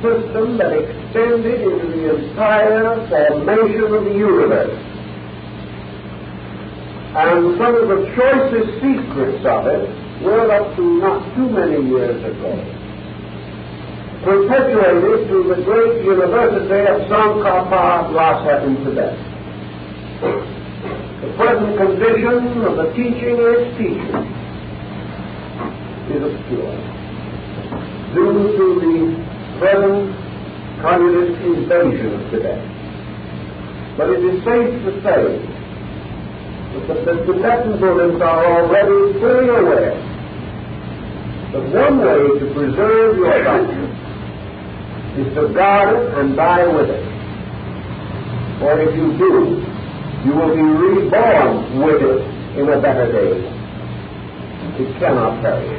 system that extended into the entire formation of the universe. And some of the choicest secrets of it were, up to not too many years ago, perpetuated to the great University of Sankara Lhasa in Tibet. The present condition of the teaching is obscure, due to the present communist invasion of Tibet. But it is safe to say that the Tibetan Buddhists are already fully aware that one way to preserve your doctrine is to guard it and die with it. For if you do, you will be reborn with it in a better day. It cannot perish.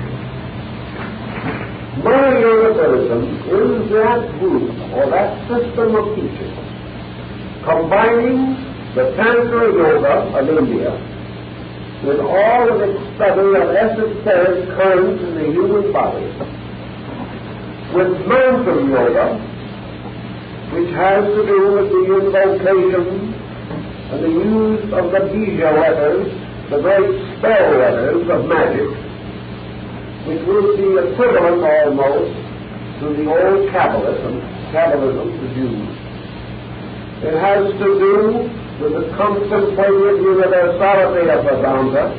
Mahayana Buddhism is that group or that system of teaching combining the Tantra Yoga of India with all of its study of esoteric currents in the human body, with Mantra Yoga, which has to do with the invocation and the use of the Bija letters, the great spell letters of magic, which would be equivalent almost to the old Kabbalism to Jews. It has to do with the contemplative universality of Vedanta.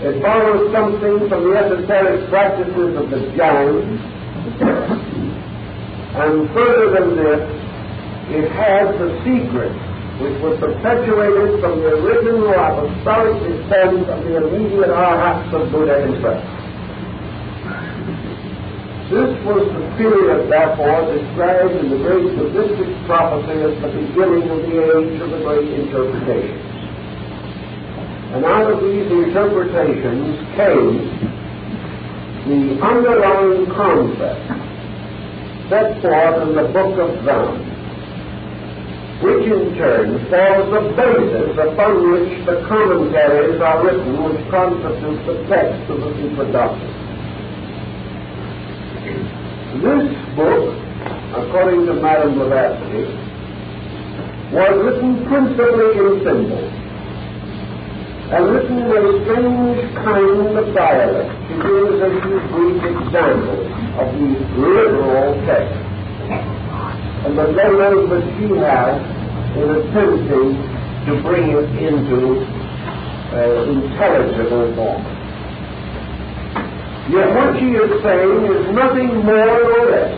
It borrows something from the esoteric practices of the Jains, and further than this, it has the secrets which were perpetuated from the original apostolic descent of the immediate arhats of Buddha himself. This was the period, therefore, described in the great Buddhistic prophecy as the beginning of the age of the great interpretations. And out of these interpretations came the underlying concept set forth in the Book of Dham, which in turn forms the basis upon which the commentaries are written which constitute the text of the secret doctrine. This book, according to Madame Blavatsky, was written principally in symbols, and written in a strange kind of dialect. She gives a few brief examples of the literal text, and the dilemmas that she has in attempting to bring it into intelligible form. Yet what she is saying is nothing more or less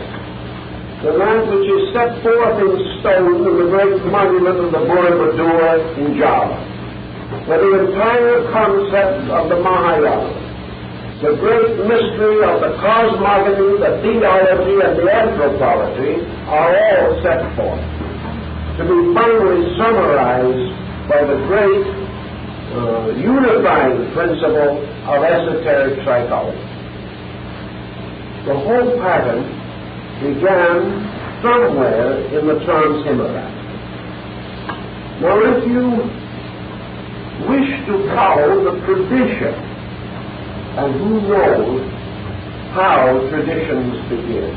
than that which is set forth in stone in the great monument of the Borobudur in Java, where the entire concept of the Mahayana, the great mystery of the cosmogony, the theology, and the anthropology are all set forth, to be finally summarized by the great unifying principle of esoteric psychology. The whole pattern began somewhere in the Trans-Himalayan. Now, if you wish to follow the tradition, and who knows how traditions begin,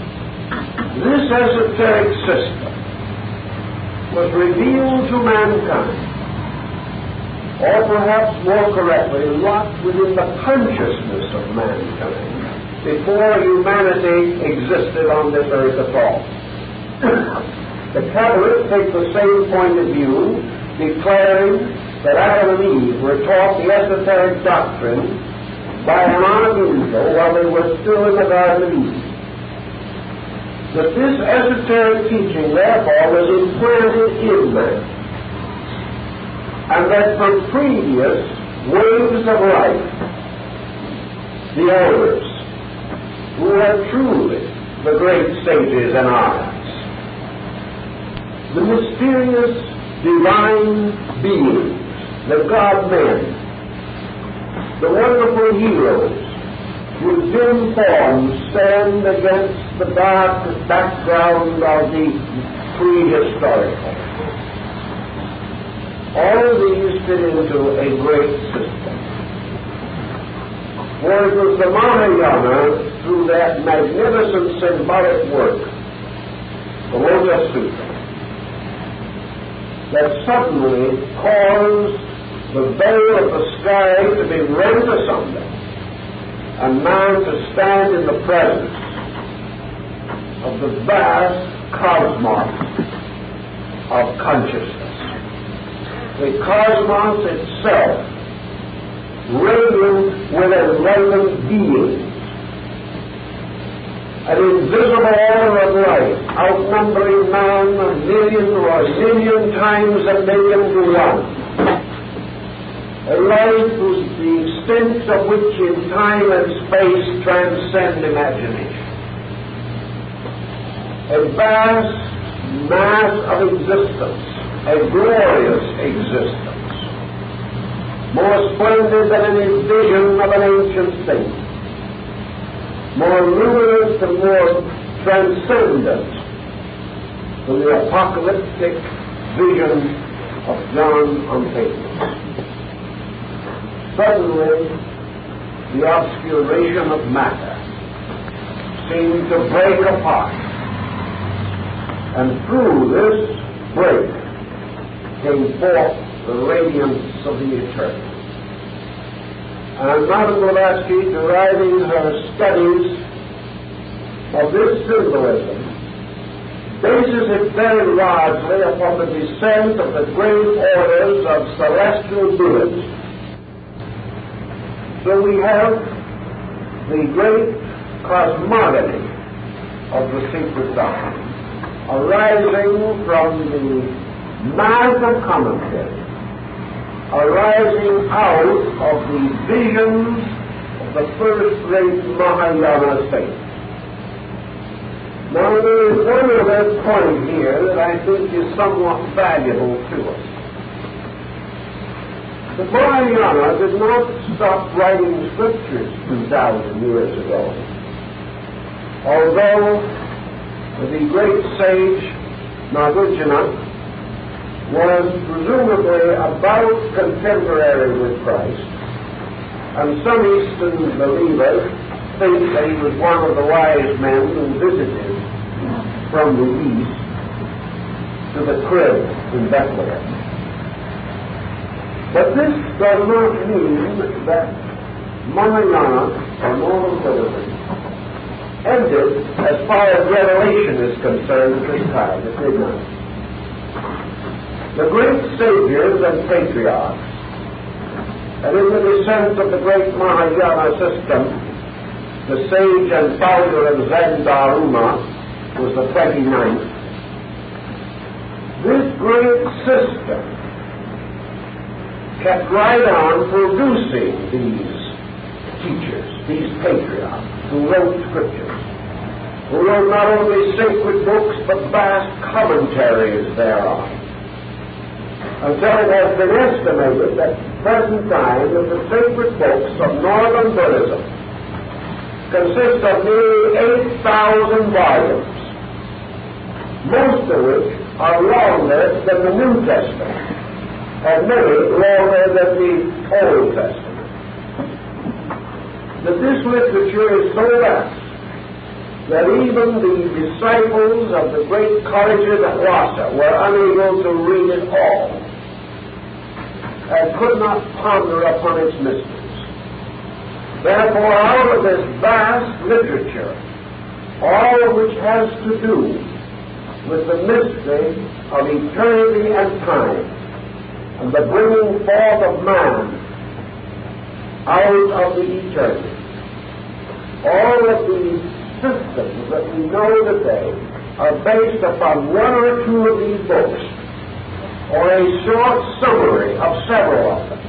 this esoteric system was revealed to mankind, or perhaps more correctly, locked within the consciousness of mankind, before humanity existed on this earth at all. The Kabbalists take the same point of view, declaring that Adam and Eve were taught the esoteric doctrine by an archangel while they were still in the Garden of Eden. That this esoteric teaching, therefore, was implanted in man, and that from previous waves of life, the elders, who are truly the great sages and arhats, the mysterious divine beings, the God-men, the wonderful heroes, whose dim forms stand against the dark background of the prehistorical. All these fit into a great system. For it was the Mahayana, through that magnificent symbolic work, the Lotus Sutra, that suddenly caused the veil of the sky to be rent asunder and man to stand in the presence of the vast cosmos of consciousness. The cosmos itself, radiant with enlightened beings, an invisible order of life, outnumbering man a million or a zillion times a million to one. A life the extent of which in time and space transcend imagination. A vast mass of existence, a glorious existence, more splendid than any vision of an ancient saint, more luminous and more transcendent than the apocalyptic vision of John on Patmos. Suddenly, the obscuration of matter seemed to break apart, and through this break came forth the radiance of the eternal. And Madame Blavatsky, deriving her studies of this symbolism, bases it very largely upon the descent of the great orders of celestial beings. So we have the great cosmogony of the secret doctrine, arising from the mass of commentary, arising out of the visions of the first great Mahayana saints. Now there is one other point here that I think is somewhat valuable to us. The Mahayana did not stop writing scriptures 2,000 years ago. Although the great sage Nagarjuna was presumably about contemporary with Christ, and some Eastern believers think that he was one of the wise men who visited from the east to the crib in Bethlehem. But this does not mean that Mahayana, or normal Buddhism, ended as far as revelation is concerned at this time. It did not. The great saviors and patriarchs, and in the descent of the great Mahayana system, the sage and founder of Zen Dharma was the 29th. This great system kept right on producing these teachers, these patriarchs, who wrote scriptures, who wrote not only sacred books, but vast commentaries thereon, until it has been estimated that at the present time that the sacred books of Northern Buddhism consist of nearly 8,000 volumes, most of which are longer than the New Testament, and many longer than the Old Testament. That this literature is so vast that even the disciples of the great colleges at Lhasa were unable to read it all and could not ponder upon its mysteries. Therefore, out of this vast literature, all of which has to do with the mystery of eternity and time, and the bringing forth of man out of the eternity, all of these systems that we know today are based upon one or two of these books, or a short summary of several of them.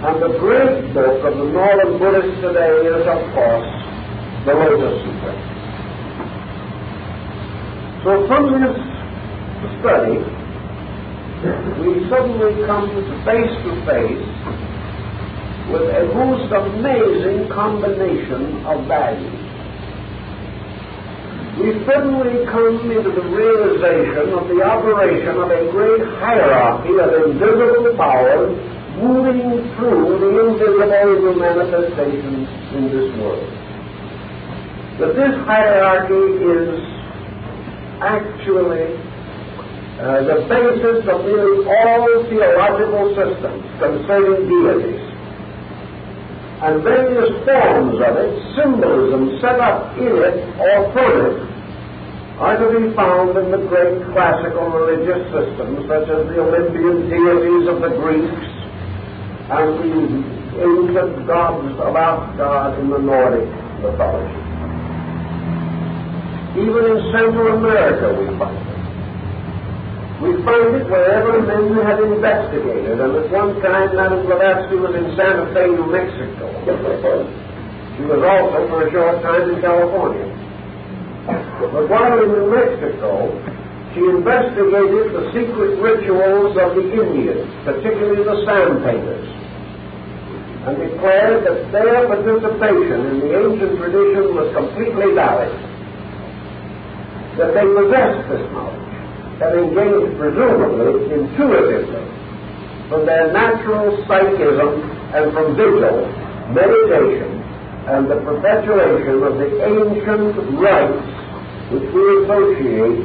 And the great book of the Northern Buddhists today is, of course, the Lotus Sutra. So from this study, we suddenly come face to face with a most amazing combination of values. We suddenly come into the realization of the operation of a great hierarchy of invisible powers moving through the invisible manifestations in this world. That this hierarchy is actually the basis of nearly all theological systems concerning deities. And various forms of it, symbolism set up in it or from it, are to be found in the great classical religious systems, such as the Olympian deities of the Greeks and the ancient gods about God in the Nordic mythology. Even in Central America we find it. We find it wherever men have investigated, and at one time Madame Blavatsky was in Santa Fe, New Mexico. She was also for a short time in California. But while in New Mexico, she investigated the secret rituals of the Indians, particularly the sand painters, and declared that their participation in the ancient tradition was completely valid, that they possessed this knowledge, having gained presumably intuitively from their natural psychism and from vigil, meditation, and the perpetuation of the ancient rites which we associate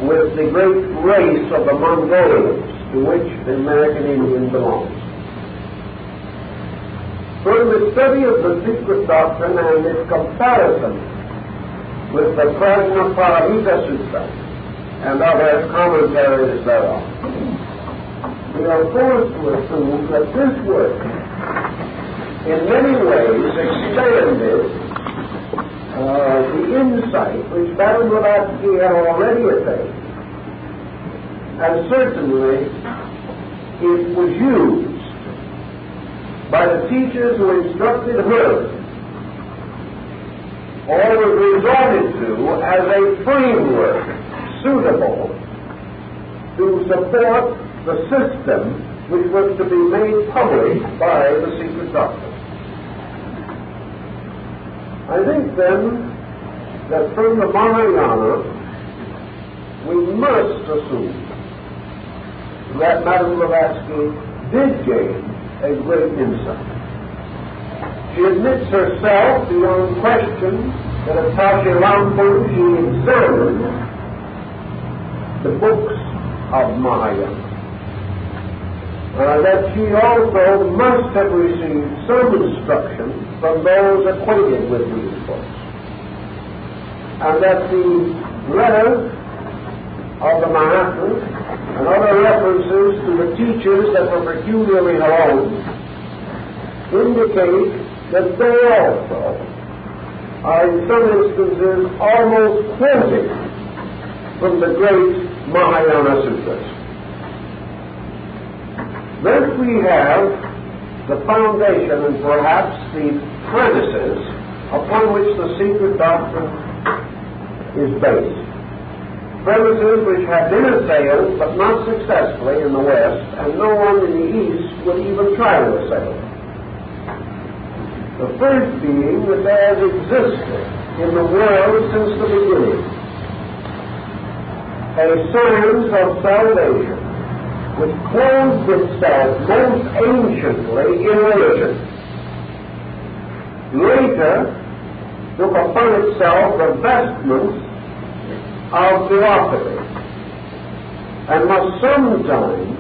with the great race of the Mongolians, to which the American Indian belongs. From the study of the secret doctrine and its comparison with the Prajnaparamita Sutta and other commentaries thereon, we are forced to assume that this work in many ways expanded the insight which Madame Blavatsky had already attained, and certainly it was used by the teachers who instructed her, or was resorted to as a framework suitable to support the system which was to be made public by the secret doctrine. I think then that from the Mahayana we must assume that Madame Blavatsky did gain a great insight. She admits herself beyond question that at Tashilampu she examined the books of Mahayana, that she also must have received some instruction from those acquainted with these books, and that the letters of the Mahatmas and other references to the teachers that were peculiarly her own indicate that they also are in some instances almost quoted from the great Mahayana Sutras. Thus we have the foundation and perhaps the premises upon which the secret doctrine is based. Premises which have been assailed but not successfully in the West, and no one in the East would even try to assail. The first being that there has existed in the world since the beginning a science of salvation which clothed itself most anciently in religion, later took upon itself the vestments of theosophy, and must sometime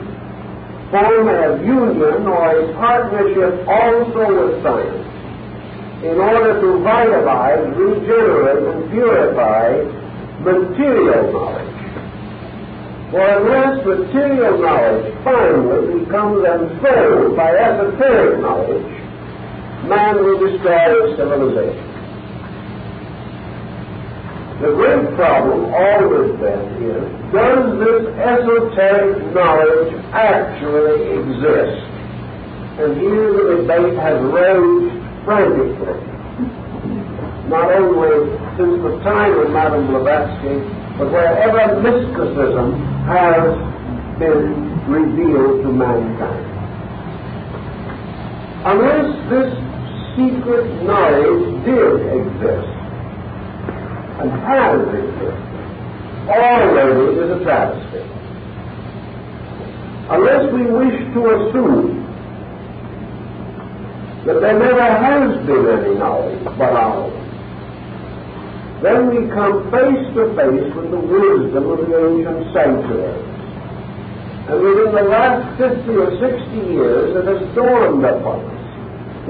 form a union or a partnership also with science in order to vitalize, regenerate, and purify material knowledge. For unless material knowledge finally becomes enfolded by esoteric knowledge, man will destroy his civilization. The great problem always then is, does this esoteric knowledge actually exist? And here the debate has raged frantically, not only since the time of Madame Blavatsky, but wherever mysticism has been revealed to mankind. Unless this secret knowledge did exist, and has existed, already is a travesty. Unless we wish to assume that there never has been any knowledge but our own, then we come face to face with the wisdom of the ancient sanctuaries. And within the last 50 or 60 years, it has dawned upon us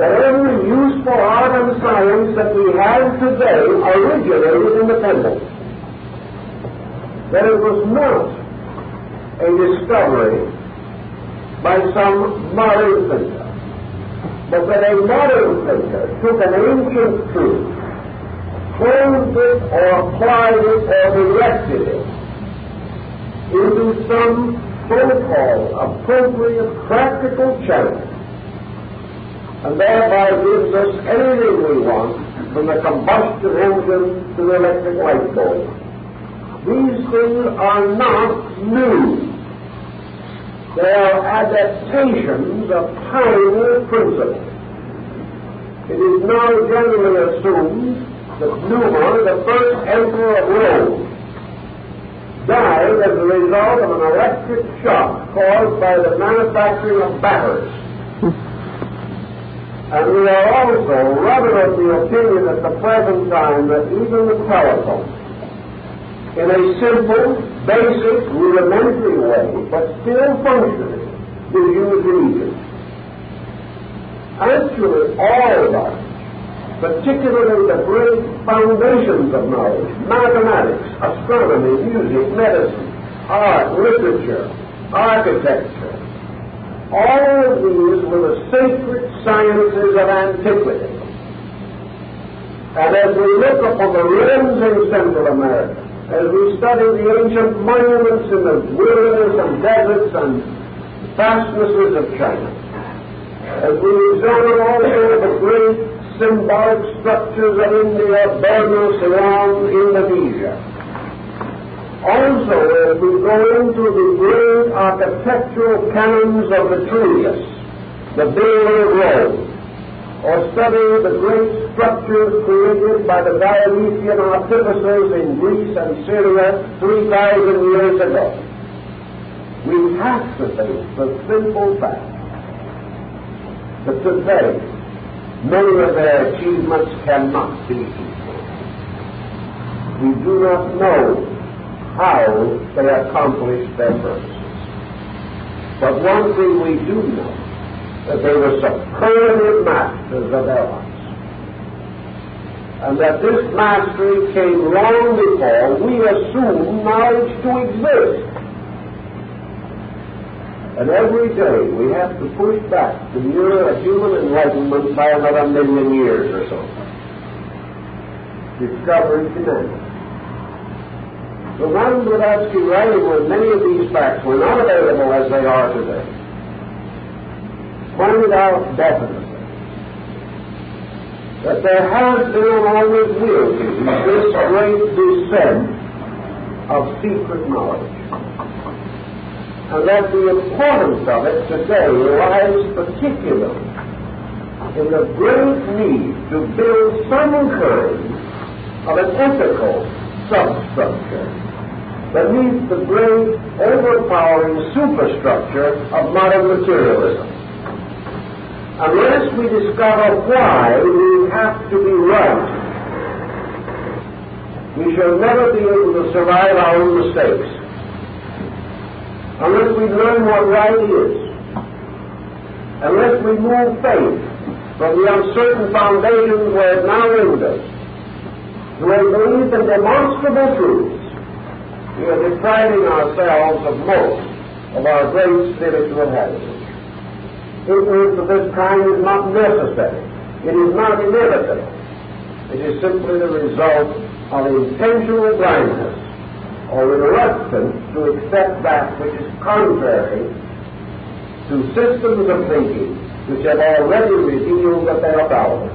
that every useful art and science that we have today originated in the temple. That it was not a discovery by some modern thinker, but that a modern thinker took an ancient truth, clothed it or applied it or directed it into some so-called appropriate practical channel, and thereby gives us anything we want, from the combustion engine to the electric light bulb. These things are not new. They are adaptations of pioneer principles. It is now generally assumed that Numa, the first emperor of Rome, died as a result of an electric shock caused by the manufacturing of batteries. And we are also rather of the opinion at the present time that even the telephone, in a simple, basic, rudimentary way, but still functioning, is used in Egypt. Actually, all knowledge, particularly the great foundations of knowledge, mathematics, astronomy, music, medicine, art, literature, architecture, all of these were the sacred sciences of antiquity. And as we look upon the ruins in Central America, as we study the ancient monuments in the wilderness and deserts and fastnesses of China, as we examine also the great symbolic structures of India, Burma, Ceylon, Indonesia, also as we go into the great architectural canons of Vitruvius, the builder of Rome, or study the great structures created by the Dionysian artificers in Greece and Syria 3,000 years ago, we have to face the simple fact that today many of their achievements cannot be equal. We do not know how they accomplished their purposes. But one thing we do know, that they were superlative masters of their arts. And that this mastery came long before we assumed knowledge to exist. And every day we have to push back the near human enlightenment by another 1,000,000 years or so. Discovery commenced. So Madame Blavatsky, writing when many of these facts were not available as they are today, pointed out definitely that there has been and always will be this great descent of secret knowledge, and that the importance of it today lies particularly in the great need to build some kind of an ethical substructure beneath the great overpowering superstructure of modern materialism. Unless we discover why we have to be right, we shall never be able to survive our own mistakes. Unless we learn what right is, unless we move faith from the uncertain foundations where it now lingers to a belief in demonstrable truths, we are depriving ourselves of most of our great spiritual heritage. Ignorance of this kind is not necessary. It is not inevitable. It is simply the result of intentional blindness or reluctance to accept that which is contrary to systems of thinking which have already revealed that they are fallible.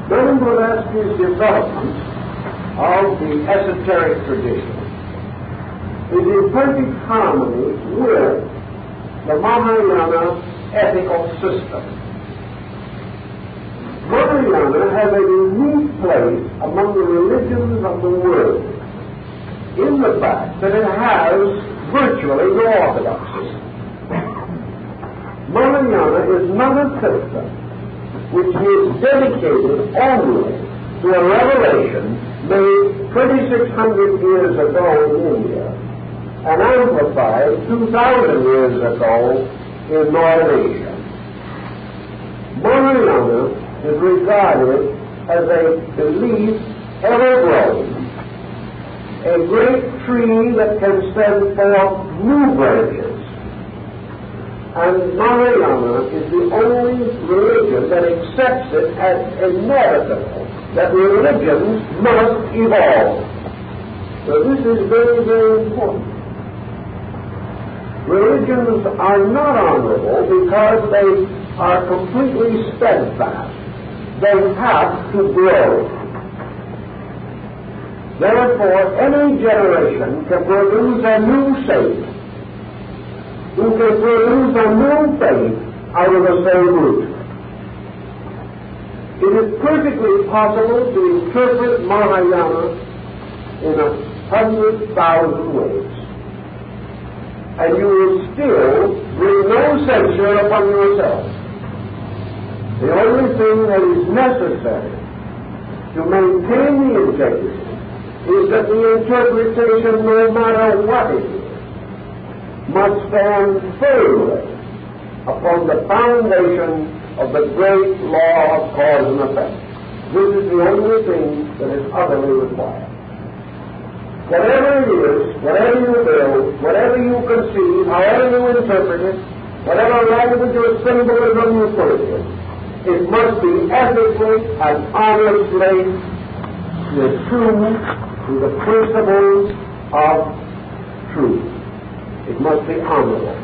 Madame Blavatsky's development of the esoteric tradition is in perfect harmony with the Mahayana ethical system. Mahayana has a unique place among the religions of the world in the fact that it has virtually no orthodoxy. Mahayana is not a system which is dedicated only to a revelation made 2,600 years ago in India and amplified 2,000 years ago in North Asia. Mahayana is regarded as a belief ever-growing, a great tree that can send forth new branches. And Mahayana is the only religion that accepts it as inevitable, that religions must evolve. So this is very, very important. Religions are not honorable because they are completely steadfast. They have to grow. Therefore, any generation can produce a new saint who can produce a new faith out of the same root. It is perfectly possible to interpret Mahayana in 100,000 ways, and you will still bring no censure upon yourself. The only thing that is necessary to maintain the integrity is that the interpretation, no matter what it is, must stand firmly upon the foundation of the great law of cause and effect. This is the only thing that is utterly required. Whatever it is, whatever you build, whatever you conceive, however you interpret it, whatever language or symbolism you put it in, it must be ethically and honestly true to the principles of truth. It must be honorable.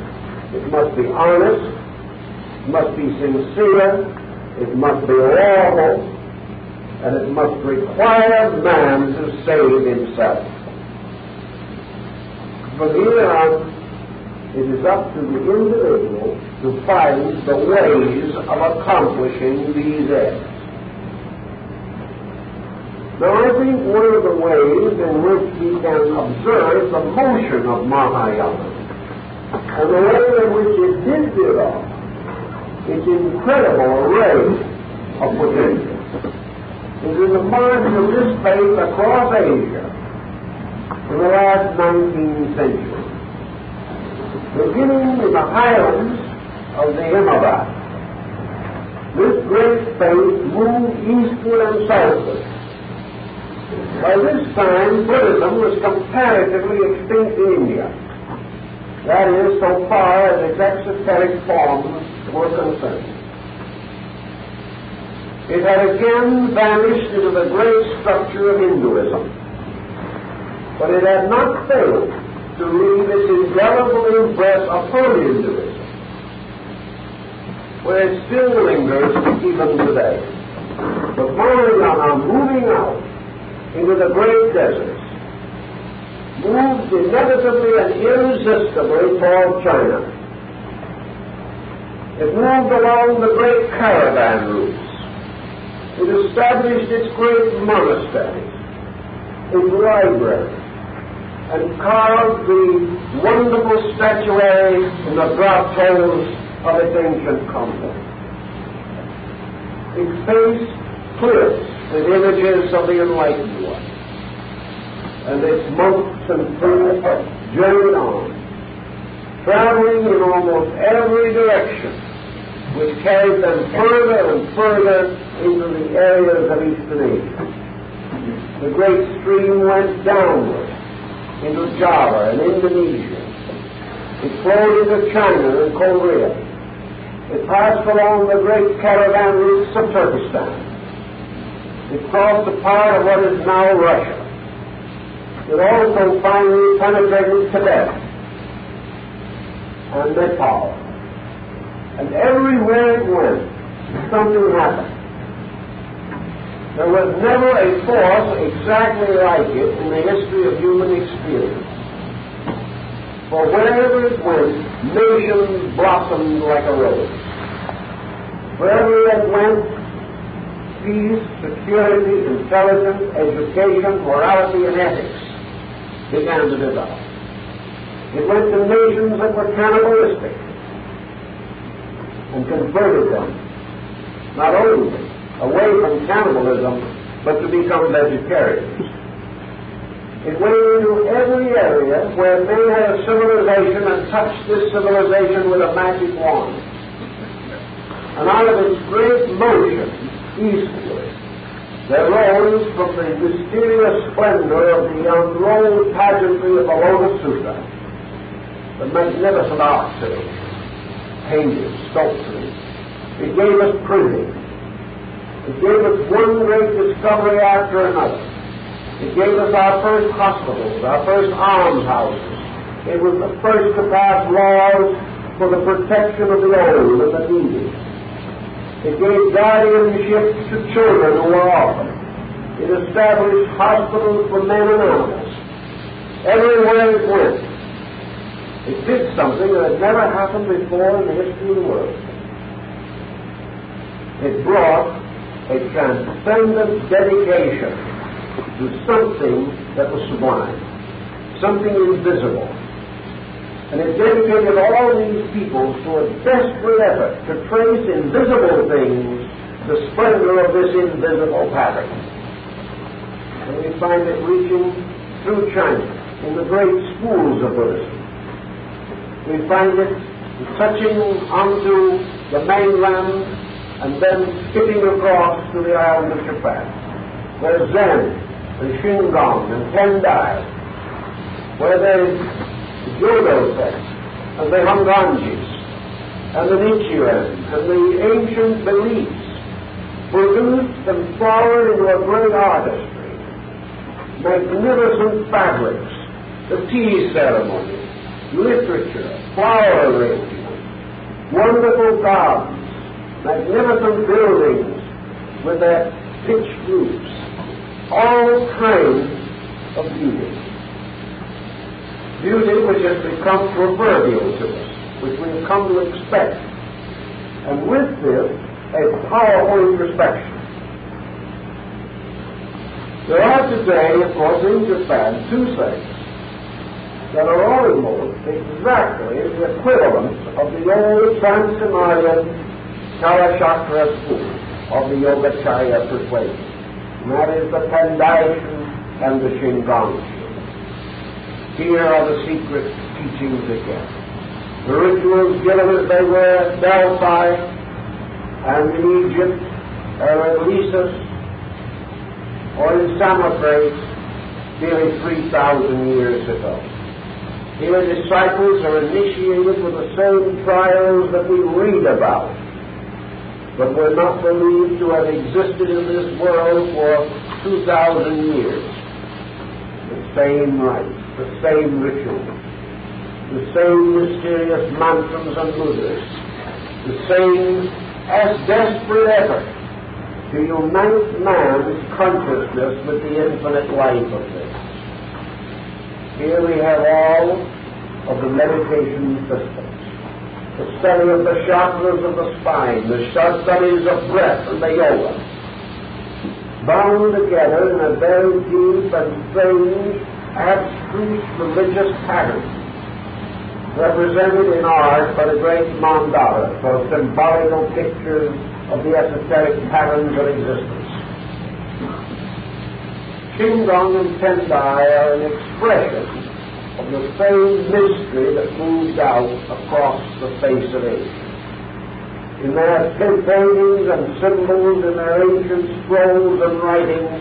It must be honest. It must be sincere. It must be lawful. And it must require man to save himself. From here on, it is up to the individual to find the ways of accomplishing these ends. Now, I think one of the ways in which we can observe the motion of Mahayana and the way in which it did develop its incredible array of potential is in the march of this faith across Asia in the last 19th century. Beginning in the highlands of the Himalayas, this great faith moved eastward and southward. By this time, Buddhism was comparatively extinct in India. That is, so far as its exoteric forms were concerned. It had again vanished into the great structure of Hinduism. But it had not failed to leave its indelible impress upon Hinduism, where it still lingers even today. But Mahayana, moving out into the great deserts, moved inevitably and irresistibly toward China. It moved along the great caravan routes. It established its great monasteries, its libraries, and carved the wonderful statuary in the grottos of its ancient convent. Its face cliffs with images of the enlightened one, and its monks and priests journeyed on, traveling in almost every direction, which carried them further and further into the areas of Eastern Asia. The great stream went downward into Java and Indonesia. It flowed into China and Korea. It passed along the great caravan routes of Turkestan. It crossed a part of what is now Russia. It also finally penetrated Tibet and Nepal. And everywhere it went, something happened. There was never a force exactly like it in the history of human experience. For wherever it went, nations blossomed like a rose. Wherever it went, peace, security, intelligence, education, morality, and ethics began to develop. It went to nations that were cannibalistic and converted them, not only away from cannibalism, but to become vegetarians. It went into every area where men had a civilization and touched this civilization with a magic wand. And out of its great motion eastward, there rose from the mysterious splendor of the unrolled pageantry of the Lotus Sutra, the magnificent arts of it, painting, sculpturing. It gave us printing. It gave us one great discovery after another. It gave us our first hospitals, our first almshouses. It was the first to pass laws for the protection of the old and the needy. It gave guardianship to children who were orphaned. It established hospitals for men and animals. Everywhere it went, it did something that had never happened before in the history of the world. It brought a transcendent dedication to something that was sublime, something invisible. And it dedicated all these people to a desperate effort to trace invisible things, the splendor of this invisible pattern. And we find it reaching through China in the great schools of Buddhism. We find it touching onto the mainland and then skipping across to the island of Japan, where Zen and Shingon and Tendai, where there's the Jodo sect and the Honganjis and the Nichiren and the ancient beliefs produced and flowered into a great artistry, magnificent fabrics, the tea ceremony, literature, flower arrangement, wonderful gardens, magnificent buildings with their pitched roofs, all kinds of beauty. Beauty which has become proverbial to us, which we've come to expect. And with this, a powerful introspection. There are today, of course, in Japan, two sects that are almost exactly the equivalent of the old Trans-Himalayan Charachakra school of the Yogacarya persuasion. And that is the Tendai and the Shingon. Here are the secret teachings again. The rituals given as they were at Delphi and in Egypt or at Lysis or in Samothrace nearly 3,000 years ago. Here disciples are initiated with the same trials that we read about, but were not believed to have existed in this world for 2,000 years. The same rites, the same rituals, the same mysterious mantras and mudras, the same as desperate effort to unite man's consciousness with the infinite life of this. Here we have all of the meditation systems. The study of the chakras of the spine, the studies of breath and the yoga, bound together in a very deep and strange, abstruse religious pattern, represented in art by the great mandala, for symbolical pictures of the esoteric patterns of existence. Shingon and Tendai are an expression of the same mystery that moved out across the face of Asia. In their paintings and symbols, in their ancient scrolls and writings,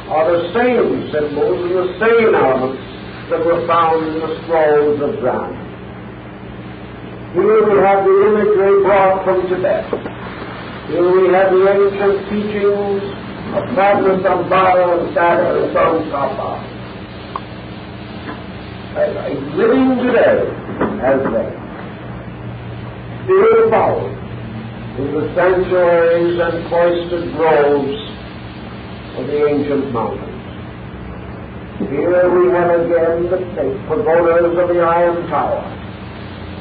are the same symbols and the same elements that were found in the scrolls of Zen. Here we have the imagery brought from Tibet. Here we have the ancient teachings of Padmasambhava and Sada and Tsongkhapa, living today as they still followed in the sanctuaries and cloistered groves of the ancient mountains. Here we have again the pagodas of the Iron Tower,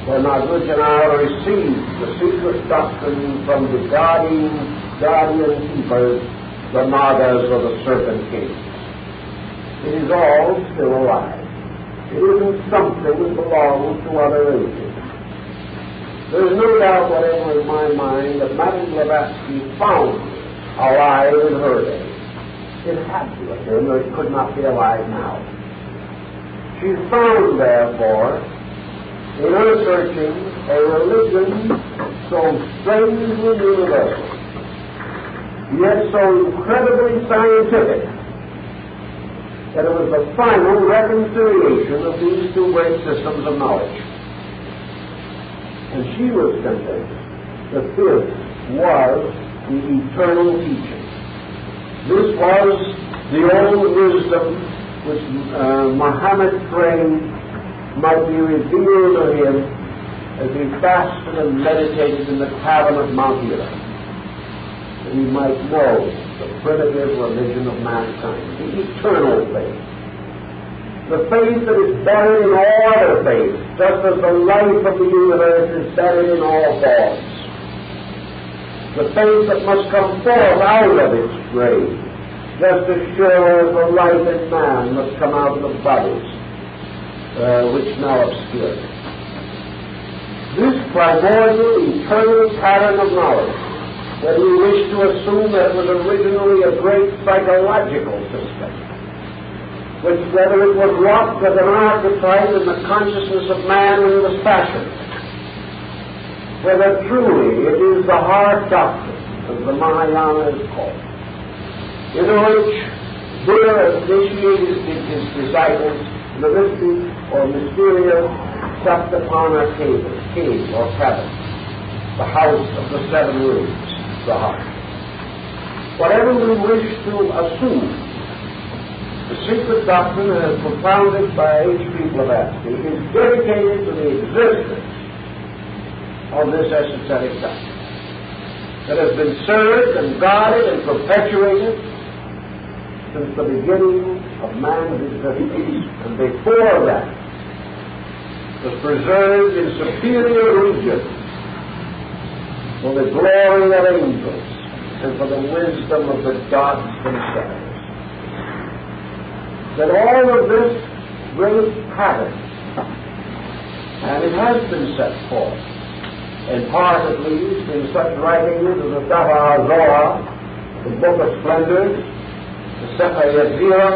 where Nagarjuna received the secret doctrine from the guardian keepers, the Nagas or the Serpent Kings. It is all still alive. It isn't something that belongs to other ages. There is no doubt whatever in my mind that Madame Blavatsky found alive in her day. It had to have been, or it could not be alive now. She found, therefore, in her searching, a religion so strangely universal, yet so incredibly scientific, that it was the final reconciliation of these two great systems of knowledge. And she was convinced that this was the eternal teaching. This was the old wisdom which Muhammad prayed might be revealed to him as he fasted and meditated in the cavern of Mount Hira, that he might know the primitive religion of mankind, the eternal faith, the faith that is buried in all other faiths, just as the life of the universe is buried in all forms. The faith that must come forth out of its grave, just as sure as the life in man must come out of the bodies which now obscure it. This primordial, eternal pattern of knowledge, that we wish to assume that it was originally a great psychological system, which, whether it was wrought as an archetype in the consciousness of man when he was fashioned, whether truly it is the heart doctrine, as the Mahayana is called, in which Buddha initiated his disciples in the mystery or mysterious stepped upon a cave or cabin, the house of the seven rooms, the heart. Whatever we wish to assume, the secret doctrine as propounded by H.P. Blavatsky is dedicated to the existence of this esoteric doctrine that has been served and guarded and perpetuated since the beginning of man's existence, and before that was preserved in superior regions for the glory of angels and for the wisdom of the gods themselves. That all of this great pattern, and it has been set forth, in part at least, in such writings as the Sefer Zohar, the Book of Splendors, the Sefer Yetzirah,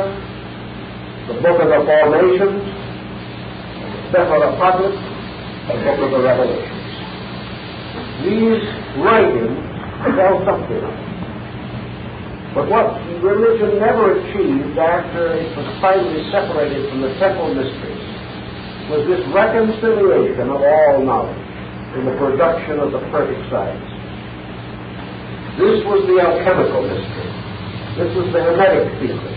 the Book of the Formations, the Sefer Apocalypse, the Book of the Revelations. These writings tell something of it. But what religion never achieved after it was finally separated from the temple mysteries was this reconciliation of all knowledge in the production of the perfect science. This was the alchemical mystery. This was the Hermetic theory.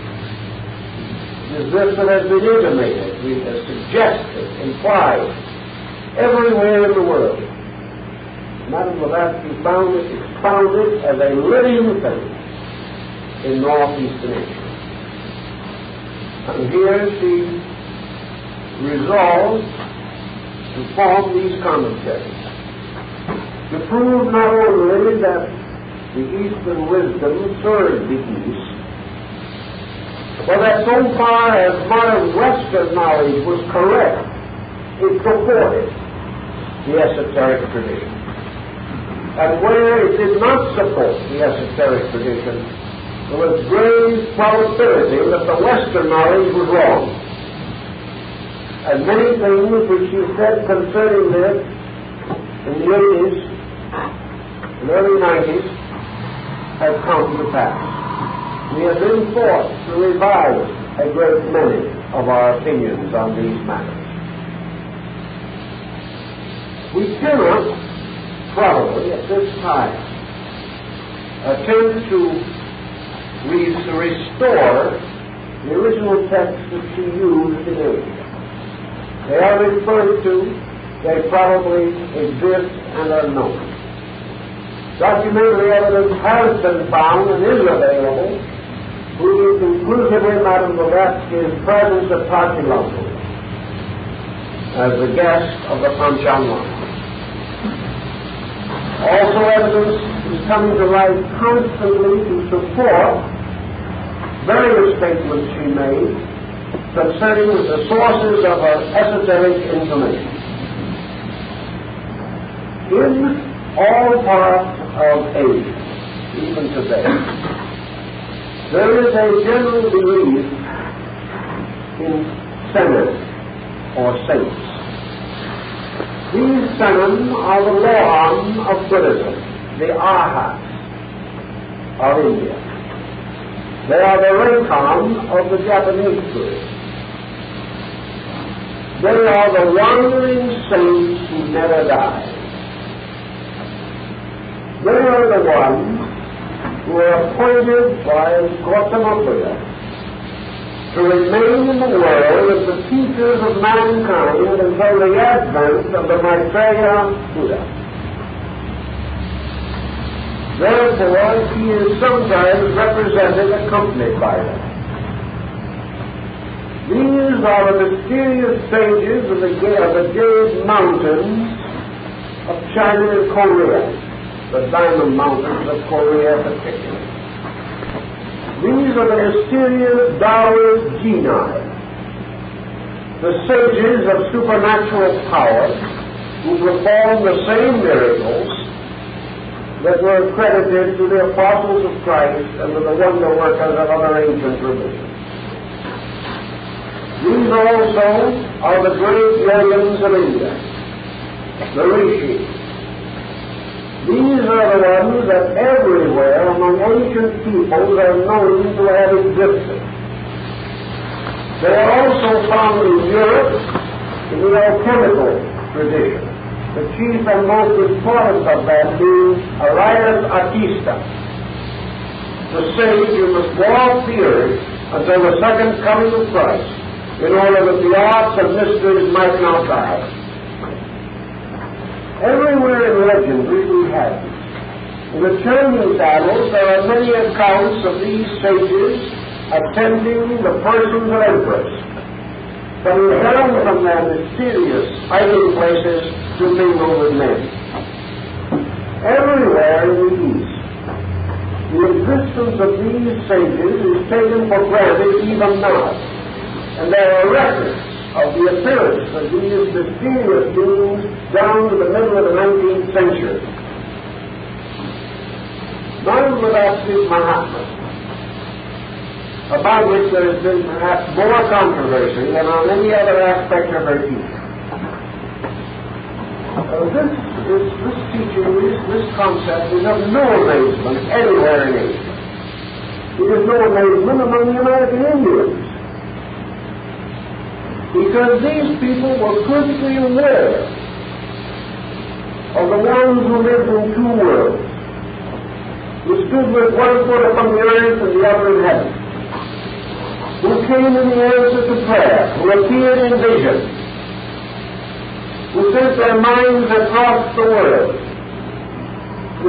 It is this that has been intimated, suggested, implied, everywhere in the world. Madame Blavatsky found it expounded as a living thing in northeastern Asia. And here she resolved to form these commentaries to prove not only that the Eastern wisdom served the East, but that so far as modern Western knowledge was correct, it supported the esoteric tradition. And where it did not support the esoteric tradition, there was grave probability that the Western knowledge was wrong. And many things which he said concerning this in the 80s and early 90s have come to pass. We have been forced to revise a great many of our opinions on these matters. We cannot, probably at this time, attempt to restore the original texts that she used in Asia. They are referred to, they probably exist and are known. Documentary evidence has been found and is available, proving conclusively Madame Blavatsky's presence at Tachilampu as the guest of the Pancham. Also evidence is coming to light constantly to support various statements she made concerning the sources of her esoteric information. In all parts of Asia, even today, There is a general belief in senan, or saints. These senan are the Lohan of Buddhism, the Arhats of India. They are the Rekan of the Japanese Buddhists. They are the wandering saints who never die. They are the ones who are appointed by Gautama Buddha to remain in the world as the teachers of mankind until the advent of the Maitreya Buddha. Therefore, he is sometimes represented accompanied by them. These are the mysterious sages of the Jade Mountains of China and Korea, the Diamond Mountains of Korea particularly. These are the mysterious Taoist genii, the sages of supernatural power who perform the same miracles that were accredited to the apostles of Christ and to the wonder workers of other ancient religions. These also are the great yogins of India, the rishis. These are the ones that everywhere among ancient peoples are known to have existed. They are also found in Europe in the alchemical tradition, the chief and most important of them being Arias Artista, the sage who must walk the earth until the second coming of Christ, in order that the arts and mysteries might not die. Everywhere in legendary we have these. In the Chinese annals there are many accounts of these sages attending the persons of emperors, coming down from their mysterious hiding places to mingle with men. Everywhere in the East, the existence of these sages is taken for granted even now, and there are records of the appearance of these mysterious beings down to the middle of the 19th century. Blavatsky's Mahatma, about which there has been perhaps more controversy than on any other aspect of her teaching. This teaching, this concept is of no amazement anywhere in Asia. It is no amazement among the American Indians, because these people were perfectly aware of the ones who lived in two worlds, who stood with one foot upon the earth and the other in heaven, who came in the answer to prayer, who appeared in vision, who sent their minds across the world.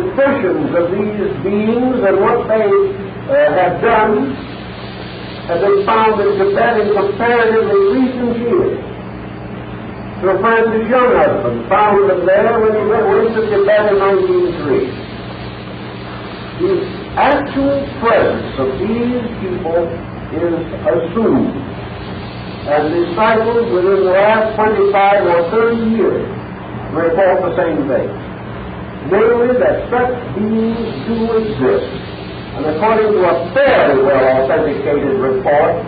Discussions of these beings and what they have done have been found in Tibet in comparatively recent years. Sir Francis Younghusband found them there when he went to Tibet in 1903. The actual presence of these people is assumed, and disciples within the last 25 or 30 years report the same thing. Namely, that such beings do exist. And according to a fairly well authenticated report,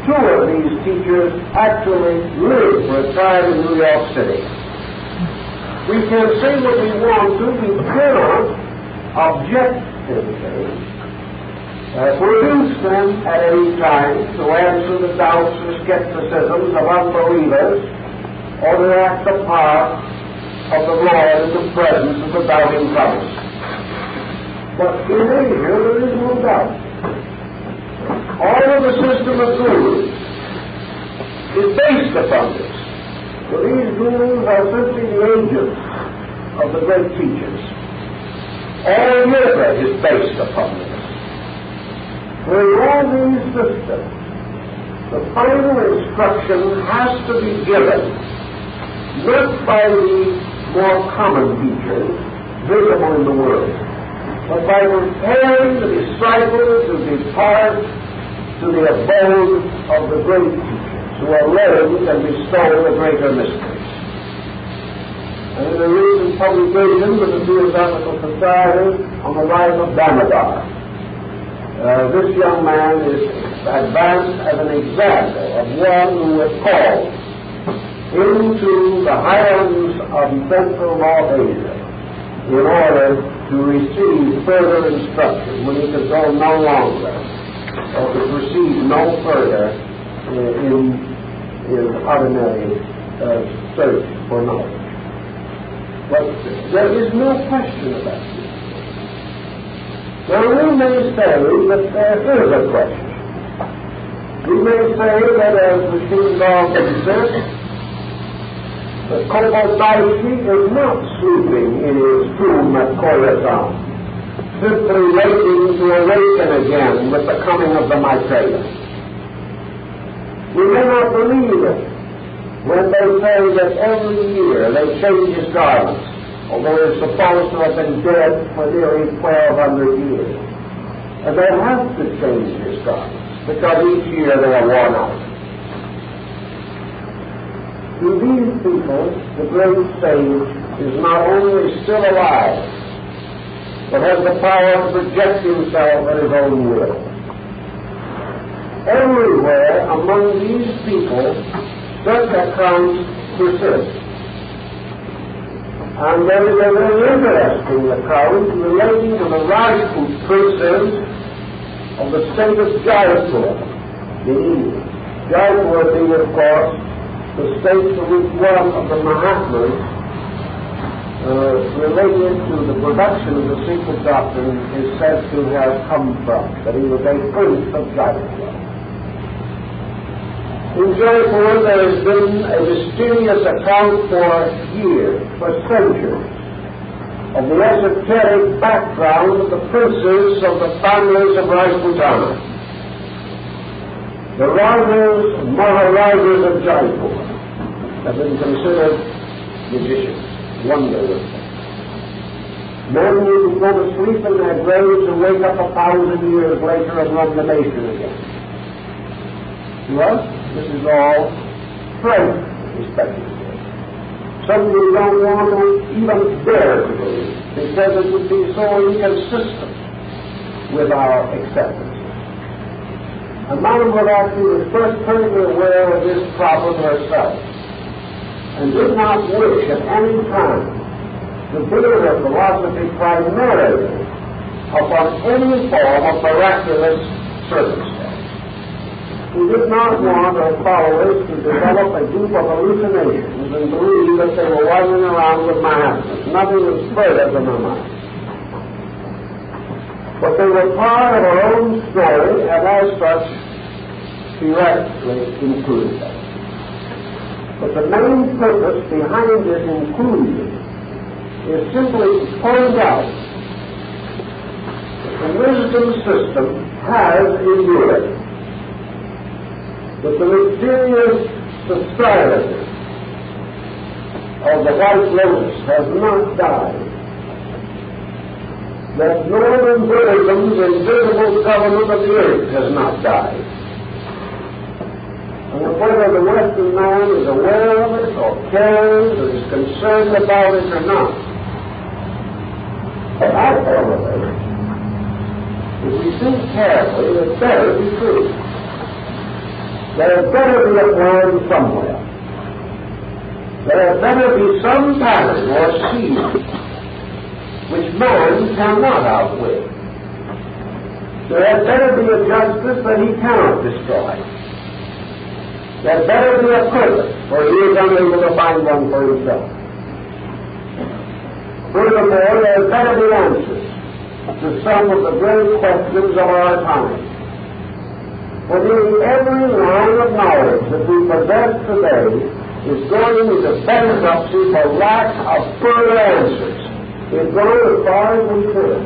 two of these teachers actually lived for a time in New York City. We can say what we want to, we cannot objectively produce them at any time to answer the doubts or skepticisms of unbelievers or to act the part of the Lord in the presence of the doubting Thomas. But in Asia there is no doubt. All of the system of gurus is based upon this. For these gurus are simply the agents of the great teachers. All yoga is based upon this. For in all these systems, the final instruction has to be given not by the more common teachers visible in the world, but by preparing the disciple to depart to the abode of the great teachers, who alone can bestow the greater mysteries. And in a recent publication of the Theosophical Society on the life of Damodar, This young man is advanced as an example of one who was called into the highlands of Central North Asia in order to receive further instruction when he could go no longer or to proceed no further in his ordinary search for knowledge. But there is no question about this. Now we may say that there is a question. We may say that as machine law exists, that Blavatsky is not sleeping in his tomb at Khorasan, simply waiting to awaken again with the coming of the Maitreya. We may not believe it when they say that every year they change his garments, although he's supposed to have been dead for nearly 1,200 years. And they have to change his garments, because each year they are worn out. To these people, the great sage is not only still alive, but has the power to project himself at his own will. Everywhere among these people, such accounts persist. And there is a very interesting account relating to the Rajput princes of the state of Jaipur in India. Jaipur being, of course, the state to which one of the Mahatmas related to the production of the secret doctrine is said to have come from, that he was a prince of Jaipur. In Jaipur there has been a mysterious account for years, for centuries, of the esoteric background of the princes of the families of Rajputana. The Rajas and Maharajas of Jaipur have been considered magicians, wonder-workers. Men who go to sleep in their graves and wake up 1,000 years later and run the nation again. Well, this is all present, respectively. Some we don't want to even dare to believe, because it would be so inconsistent with our acceptance. And Madame Blavatsky was first perfectly aware of this problem herself, and did not wish at any time to build her philosophy primarily upon any form of miraculous circumstance. He did not want her followers to develop a group of hallucinations and believe that they were wandering around with Mahatmas. Nothing was further than their mind. But they were part of her own story, and as such, she radically included them. But the main purpose behind this inclusion is simply to point out that the wisdom system has endured, that the mysterious society of the White Lotus has not died, that Northern Buddhism's invisible government of the earth has not died, and whether the Western man is aware of it or cares or is concerned about it or not, that element, if we think carefully, it better be true. There had better be a plan somewhere. There had better be some pattern or seed which man cannot outwit. There had better be a justice that he cannot destroy. There had better be a purpose, for he is unable to find one for himself. Furthermore, there had better be answers to some of the great questions of our time. For nearly every line of knowledge that we possess today is going into bankruptcy for lack of further answers. It's going as far as we could.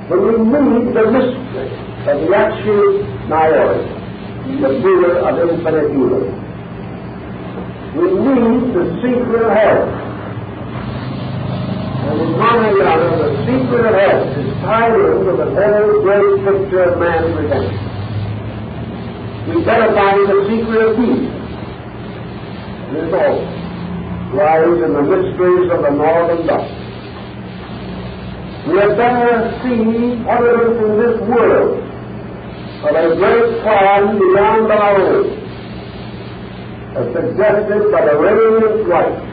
But we need the mystery of the actual Nayori, the Buddha of infinite unity. We need the secret of heaven. And in Mahayana, the secret of heaven is tied into the whole great picture of man's redemption. We better find the secret of peace. This all lies in the mysteries of the Northern Doctrine. We had better see evidence in this world of a great plan beyond our own, as suggested by the radiant lights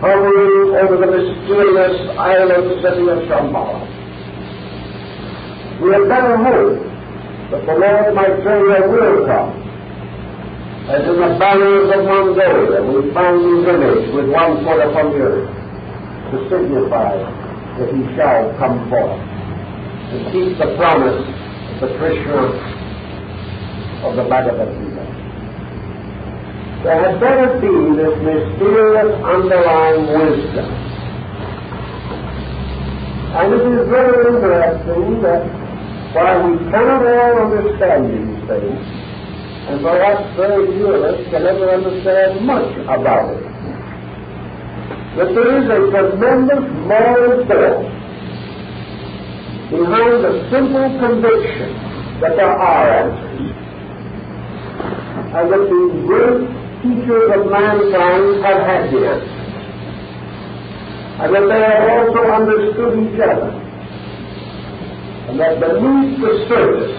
hovering over the mysterious island city of Shambhala. We had better hope that the Lord might say there will come, as in the banners of Mongolia we find his image with one foot upon the earth, to signify that he shall come forth and keep the promise of the Krishna of the Bhagavad Gita. There had better be this mysterious underlying wisdom. And it is very interesting that while we cannot all understand these things, and perhaps very few of us can ever understand much about it, that there is a tremendous moral force behind the simple conviction that there are answers, and that the great teachers of mankind have had the answers, and that they have also understood each other, and that beneath the surface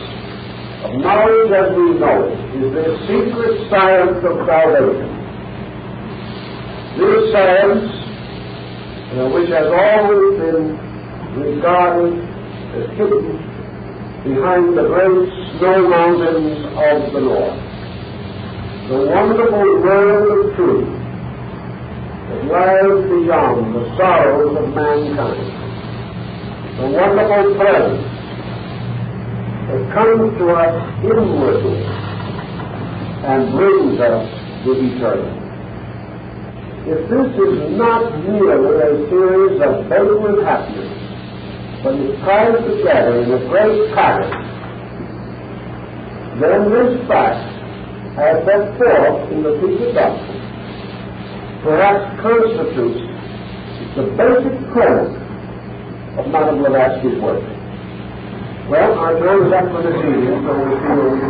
of knowledge as we know it is the secret science of salvation. This science, which has always been regarded as hidden behind the great snow mountains of the north. The wonderful world of truth that lies beyond the sorrows of mankind. The wonderful presence that comes to us inwardly and brings us the eternal. If this is not merely a series of vagrant happenings, but is tied together in a great pattern, then this fact, as set forth in the secret doctrine, perhaps constitutes the basic code of Madame Blavatsky's work. Well, our time is up for this evening, so we'll see you